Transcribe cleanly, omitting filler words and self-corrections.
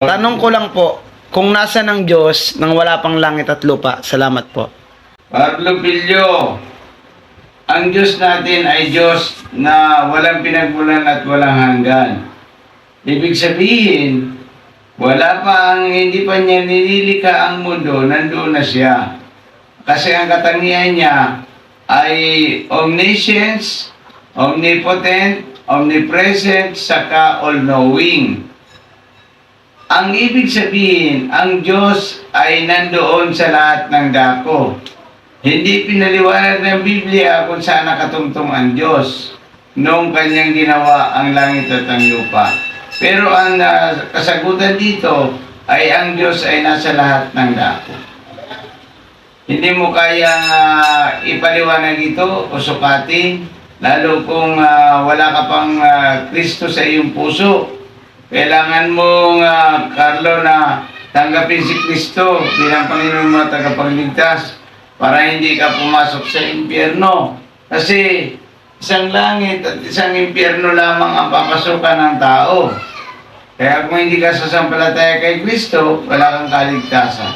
Tanong ko lang po, kung nasa ng Diyos nang wala pang langit at lupa? Salamat po. Pablo Pilyo, ang Diyos natin ay Diyos na walang pinagmulan at walang hanggan. Ibig sabihin, hindi pa niya nililikha ang mundo, nandoon na siya. Kasi ang katangian niya ay omniscience, omnipotent, omnipresent, saka all-knowing. Ang ibig sabihin, ang Diyos ay nandoon sa lahat ng dako. Hindi pinaliwanag ng Biblia kung saan nakatungtong ang Diyos noong kanyang ginawa ang langit at ang lupa. Pero ang kasagutan dito ay ang Diyos ay nasa lahat ng dako. Hindi mo kayang ipaliwanag ito o sukatin, lalo kung wala ka pang Kristo sa iyong puso. Kailangan mong, Carlo, na tanggapin si Kristo bilang Panginoon mo at tagapagligtas para hindi ka pumasok sa impyerno. Kasi isang langit at isang impyerno lamang ang papasukan ng tao. Kaya kung hindi ka sasampalataya kay Kristo, wala kang kaligtasan.